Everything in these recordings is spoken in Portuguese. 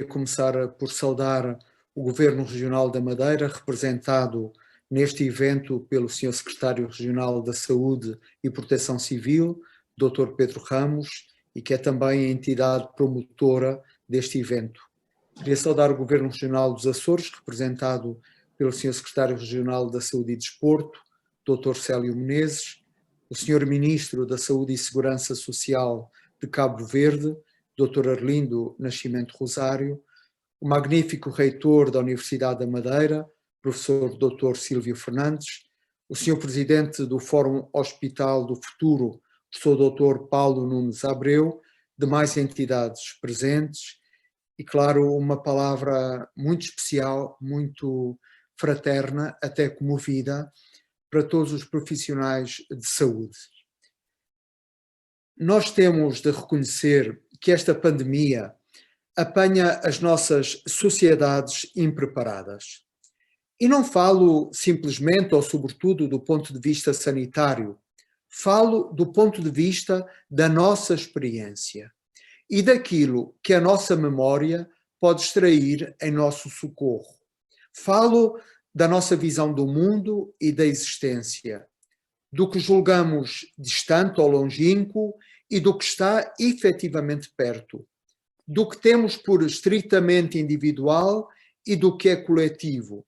começar por saudar o Governo Regional da Madeira, representado neste evento pelo Sr. Secretário Regional da Saúde e Proteção Civil, Dr. Pedro Ramos, e que é também a entidade promotora deste evento. Queria saudar o Governo Regional dos Açores, representado pelo Sr. Secretário Regional da Saúde e Desporto, Dr. Célio Menezes, o Sr. Ministro da Saúde e Segurança Social de Cabo Verde, Dr. Arlindo Nascimento Rosário, o magnífico reitor da Universidade da Madeira, professor Dr. Silvio Fernandes, o Sr. Presidente do Fórum Hospital do Futuro, professor Dr. Paulo Nunes Abreu, demais entidades presentes e, claro, uma palavra muito especial, muito fraterna, até comovida, para todos os profissionais de saúde. Nós temos de reconhecer que esta pandemia apanha as nossas sociedades impreparadas. E não falo simplesmente ou sobretudo do ponto de vista sanitário, falo do ponto de vista da nossa experiência e daquilo que a nossa memória pode extrair em nosso socorro. Falo da nossa visão do mundo e da existência, do que julgamos distante ou longínquo e do que está efetivamente perto, do que temos por estritamente individual e do que é coletivo,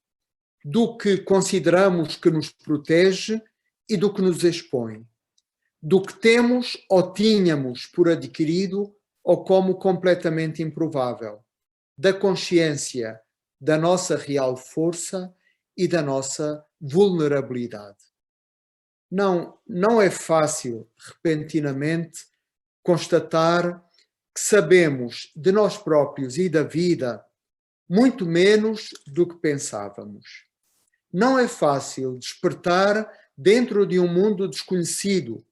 do que consideramos que nos protege e do que nos expõe, do que temos ou tínhamos por adquirido ou como completamente improvável, da consciência da nossa real força e da nossa vulnerabilidade. Não é fácil, repentinamente, constatar que sabemos de nós próprios e da vida muito menos do que pensávamos. Não é fácil despertar dentro de um mundo desconhecido,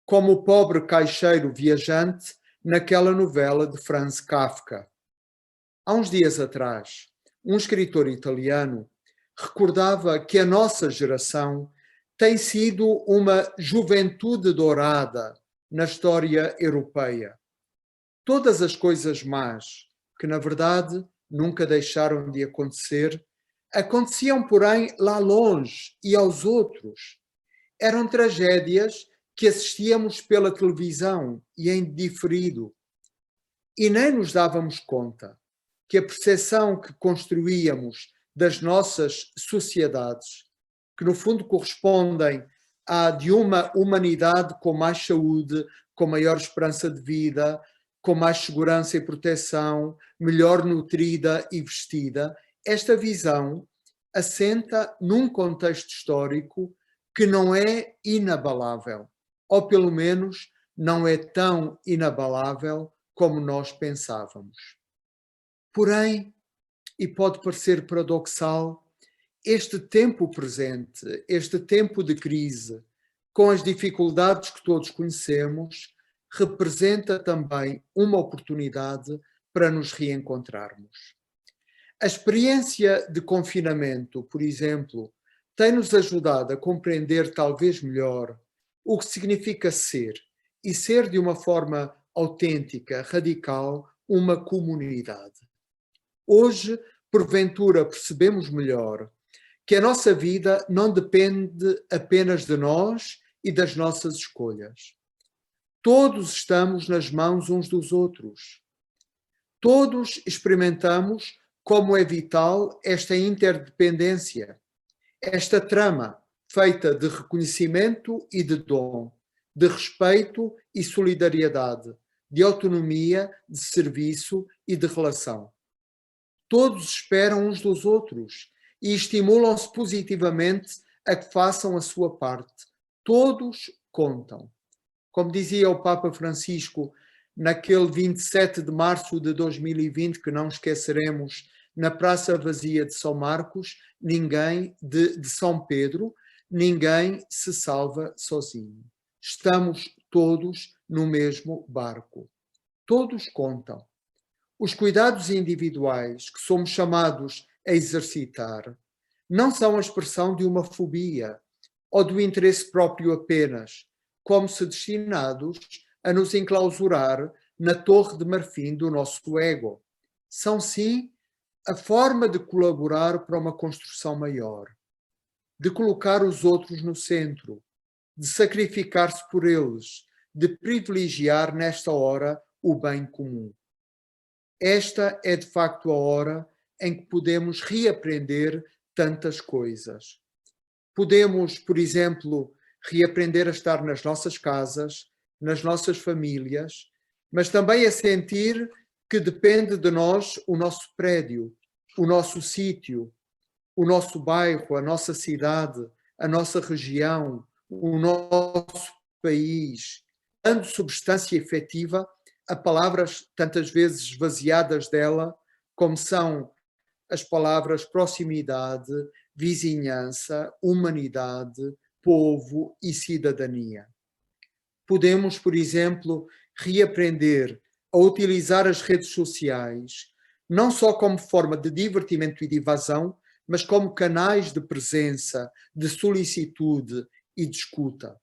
como o pobre caixeiro viajante naquela novela de Franz Kafka. Há uns dias atrás, um escritor italiano recordava que a nossa geração tem sido uma juventude dourada na história europeia. Todas as coisas más, que na verdade nunca deixaram de acontecer, aconteciam, porém, lá longe e aos outros. Eram tragédias que assistíamos pela televisão e em diferido. E nem nos dávamos conta que a percepção que construíamos das nossas sociedades, que no fundo correspondem à de uma humanidade com mais saúde, com maior esperança de vida, com mais segurança e proteção, melhor nutrida e vestida, esta visão assenta num contexto histórico que não é inabalável, ou pelo menos não é tão inabalável como nós pensávamos. Porém, e pode parecer paradoxal, este tempo presente, este tempo de crise, com as dificuldades que todos conhecemos, representa também uma oportunidade para nos reencontrarmos. A experiência de confinamento, por exemplo, tem-nos ajudado a compreender talvez melhor o que significa ser, e ser de uma forma autêntica, radical, uma comunidade. Hoje, porventura, percebemos melhor que a nossa vida não depende apenas de nós e das nossas escolhas. Todos estamos nas mãos uns dos outros. Todos experimentamos como é vital esta interdependência, esta trama feita de reconhecimento e de dom, de respeito e solidariedade, de autonomia, de serviço e de relação. Todos esperam uns dos outros e estimulam-se positivamente a que façam a sua parte. Todos contam. Como dizia o Papa Francisco naquele 27 de março de 2020, que não esqueceremos, na Praça Vazia de São Marcos, de São Pedro, ninguém se salva sozinho. Estamos todos no mesmo barco. Todos contam. Os cuidados individuais que somos chamados a exercitar não são a expressão de uma fobia ou do interesse próprio apenas, como se destinados a nos enclausurar na torre de marfim do nosso ego. são sim a forma de colaborar para uma construção maior, de colocar os outros no centro, de sacrificar-se por eles, de privilegiar nesta hora o bem comum. Esta é de facto a hora em que podemos reaprender tantas coisas. Podemos, por exemplo, reaprender a estar nas nossas casas, nas nossas famílias, mas também a sentir que depende de nós o nosso prédio, o nosso sítio, o nosso bairro, a nossa cidade, a nossa região, o nosso país, dando substância efetiva a palavras tantas vezes esvaziadas dela, como são as palavras proximidade, vizinhança, humanidade, povo e cidadania. Podemos, por exemplo, reaprender a utilizar as redes sociais, não só como forma de divertimento e de evasão, mas como canais de presença, de solicitude e de escuta.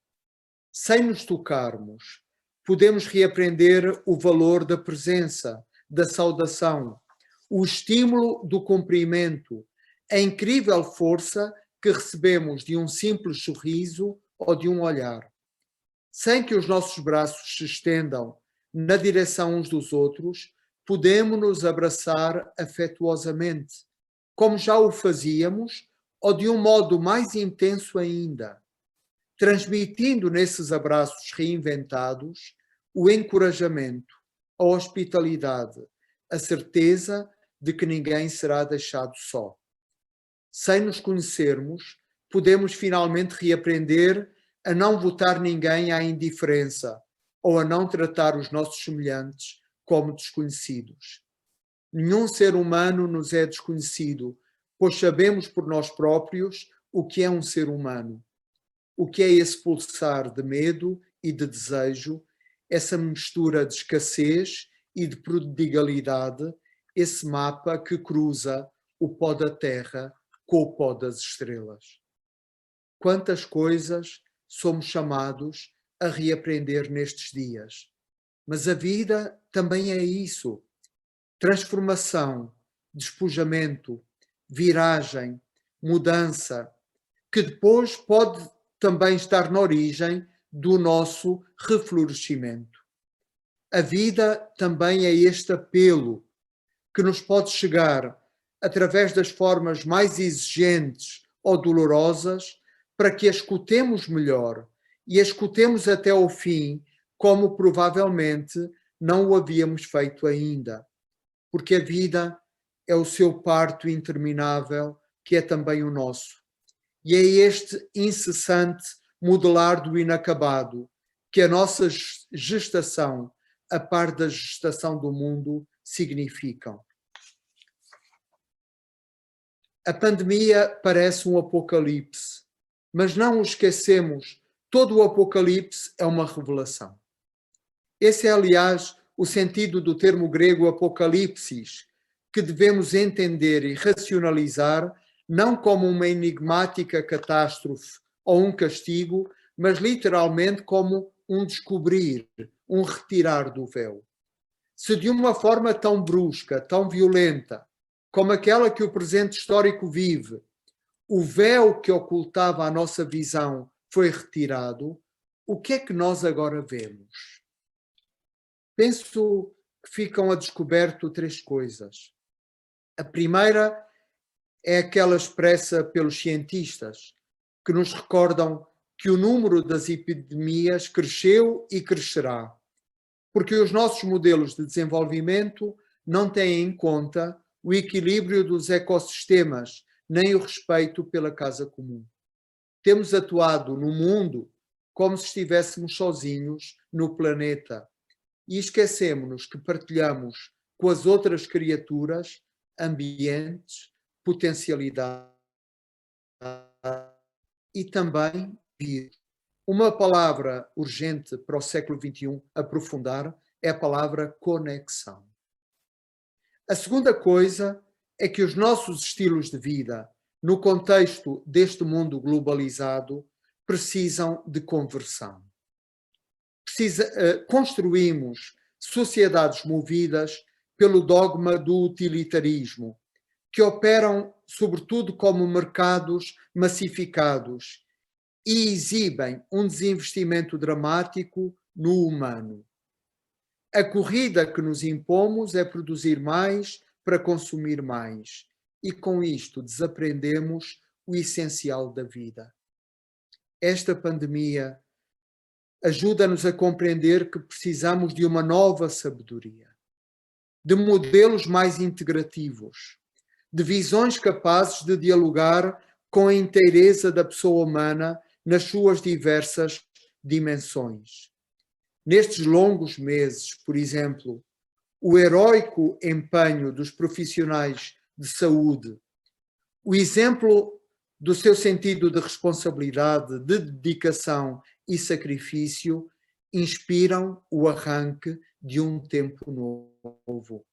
Sem nos tocarmos, podemos reaprender o valor da presença, da saudação, o estímulo do cumprimento, a incrível força que recebemos de um simples sorriso ou de um olhar. Sem que os nossos braços se estendam na direção uns dos outros, podemos nos abraçar afetuosamente, como já o fazíamos, ou de um modo mais intenso ainda, transmitindo nesses abraços reinventados o encorajamento, a hospitalidade, a certeza de que ninguém será deixado só. Sem nos conhecermos, podemos finalmente reaprender a não votar ninguém à indiferença ou a não tratar os nossos semelhantes como desconhecidos. Nenhum ser humano nos é desconhecido, pois sabemos por nós próprios o que é um ser humano. O que é esse pulsar de medo e de desejo, essa mistura de escassez e de prodigalidade, esse mapa que cruza o pó da terra com o pó das estrelas. Quantas coisas somos chamados a reaprender nestes dias. Mas a vida também é isso. Transformação, despojamento, viragem, mudança, que depois pode também estar na origem do nosso reflorescimento. A vida também é este apelo que nos pode chegar através das formas mais exigentes ou dolorosas para que a escutemos melhor e a escutemos até ao fim, como provavelmente não o havíamos feito ainda. Porque a vida é o seu parto interminável, que é também o nosso. E é este incessante modelar do inacabado que a nossa gestação, a par da gestação do mundo, significam. A pandemia parece um apocalipse, mas não o esquecemos, todo o apocalipse é uma revelação. Esse é, aliás, o sentido do termo grego apocalipsis, que devemos entender e racionalizar não como uma enigmática catástrofe ou um castigo, mas literalmente como um descobrir, um retirar do véu. Se de uma forma tão brusca, tão violenta, como aquela que o presente histórico vive, o véu que ocultava a nossa visão foi retirado, o que é que nós agora vemos? Penso que ficam a descoberto três coisas. A primeira é aquela expressa pelos cientistas, que nos recordam que o número das epidemias cresceu e crescerá, porque os nossos modelos de desenvolvimento não têm em conta o equilíbrio dos ecossistemas, nem o respeito pela casa comum. Temos atuado no mundo como se estivéssemos sozinhos no planeta e esquecemos-nos que partilhamos com as outras criaturas ambientes, potencialidade e também vida. Uma palavra urgente para o século XXI aprofundar é a palavra conexão. A segunda coisa é que os nossos estilos de vida, no contexto deste mundo globalizado, precisam de conversão. Construímos sociedades movidas pelo dogma do utilitarismo, que operam sobretudo como mercados massificados e exibem um desinvestimento dramático no humano. A corrida que nos impomos é produzir mais para consumir mais, e com isto desaprendemos o essencial da vida. Esta pandemia ajuda-nos a compreender que precisamos de uma nova sabedoria, de modelos mais integrativos, de visões capazes de dialogar com a inteireza da pessoa humana nas suas diversas dimensões. Nestes longos meses, por exemplo, o heróico empenho dos profissionais de saúde, o exemplo do seu sentido de responsabilidade, de dedicação e sacrifício inspiram o arranque de um tempo novo.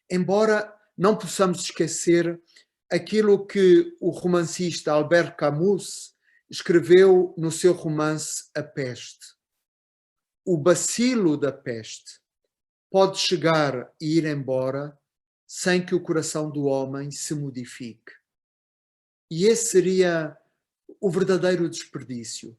Embora não possamos esquecer aquilo que o romancista Albert Camus escreveu no seu romance A Peste. O bacilo da peste pode chegar e ir embora sem que o coração do homem se modifique. E esse seria o verdadeiro desperdício,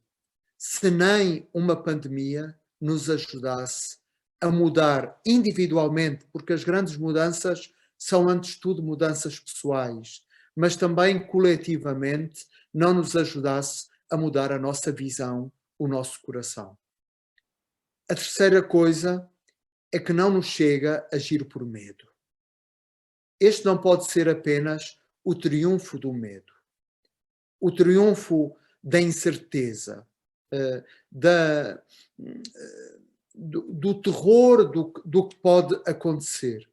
se nem uma pandemia nos ajudasse a mudar individualmente, porque as grandes mudanças são, antes de tudo, mudanças pessoais, mas também coletivamente não nos ajudasse a mudar a nossa visão, o nosso coração. A terceira coisa é que não nos chega a agir por medo. Este não pode ser apenas o triunfo do medo, o triunfo da incerteza, do terror do que pode acontecer.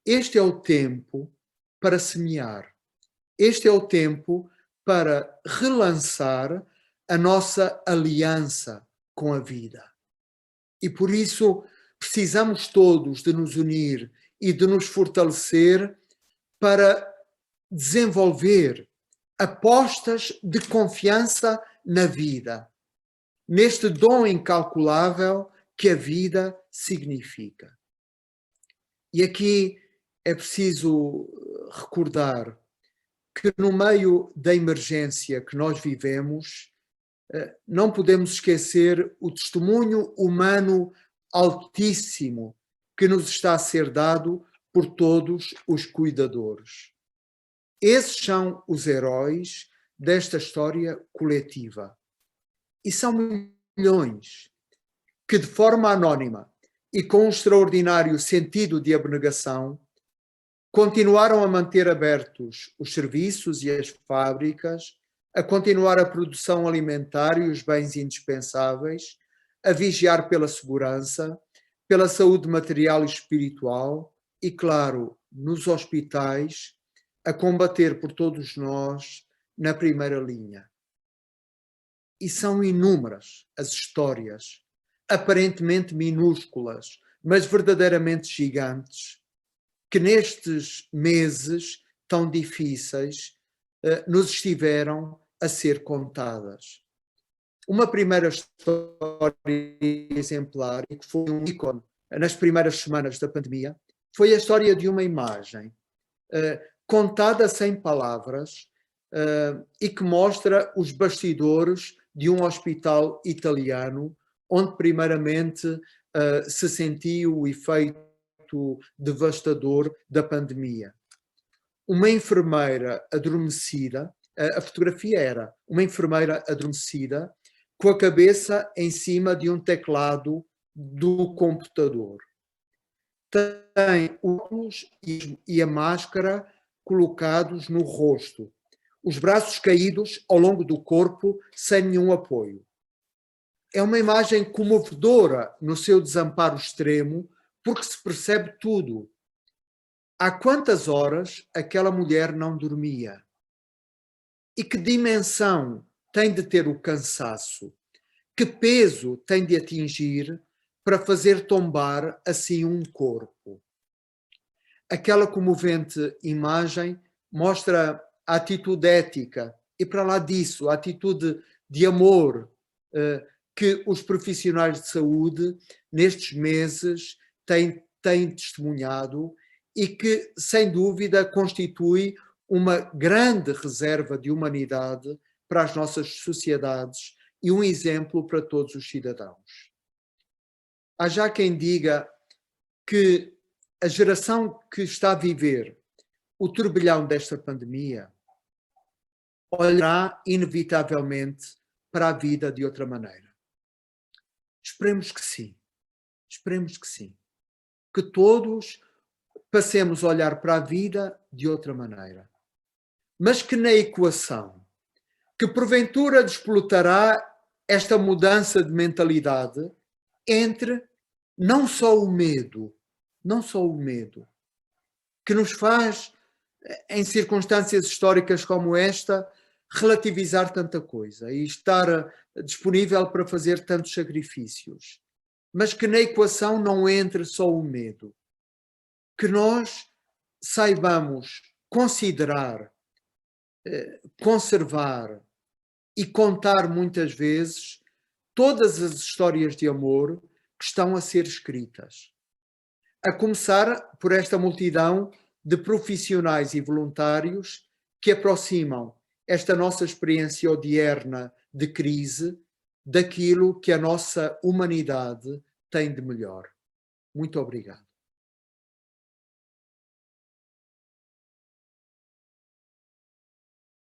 Este é o tempo para semear. Este é o tempo para relançar a nossa aliança com a vida. E por isso precisamos todos de nos unir e de nos fortalecer para desenvolver apostas de confiança na vida, neste dom incalculável que a vida significa. E aqui é preciso recordar que no meio da emergência que nós vivemos, não podemos esquecer o testemunho humano altíssimo que nos está a ser dado por todos os cuidadores. Esses são os heróis desta história coletiva. E são milhões que, de forma anónima e com um extraordinário sentido de abnegação, continuaram a manter abertos os serviços e as fábricas, a continuar a produção alimentar e os bens indispensáveis, a vigiar pela segurança, pela saúde material e espiritual e, claro, nos hospitais, a combater por todos nós na primeira linha. E são inúmeras as histórias, aparentemente minúsculas, mas verdadeiramente gigantes, que nestes meses tão difíceis nos estiveram a ser contadas. Uma primeira história exemplar, e que foi um ícone nas primeiras semanas da pandemia, foi a história de uma imagem contada sem palavras e que mostra os bastidores de um hospital italiano, onde primeiramente se sentiu o efeito devastador da pandemia. Uma enfermeira adormecida, a fotografia era uma enfermeira adormecida com a cabeça em cima de um teclado do computador. Tem os óculos e a máscara colocados no rosto, os braços caídos ao longo do corpo sem nenhum apoio. É uma imagem comovedora no seu desamparo extremo, porque se percebe tudo. Há quantas horas aquela mulher não dormia? E que dimensão tem de ter o cansaço? Que peso tem de atingir para fazer tombar assim um corpo? Aquela comovente imagem mostra a atitude ética e, para lá disso, a atitude de amor que os profissionais de saúde nestes meses têm tem testemunhado e que, sem dúvida, constitui uma grande reserva de humanidade para as nossas sociedades e um exemplo para todos os cidadãos. Há já quem diga que a geração que está a viver o turbilhão desta pandemia olhará inevitavelmente para a vida de outra maneira. Esperemos que sim. Esperemos que sim. Que todos passemos a olhar para a vida de outra maneira. Mas que na equação, que porventura desplotará esta mudança de mentalidade entre não só o medo, que nos faz, em circunstâncias históricas como esta, relativizar tanta coisa e estar disponível para fazer tantos sacrifícios, mas que na equação não entre só o medo, que nós saibamos considerar, conservar e contar muitas vezes todas as histórias de amor que estão a ser escritas. A começar por esta multidão de profissionais e voluntários que aproximam esta nossa experiência odierna de crise daquilo que a nossa humanidade tem de melhor. Muito obrigado.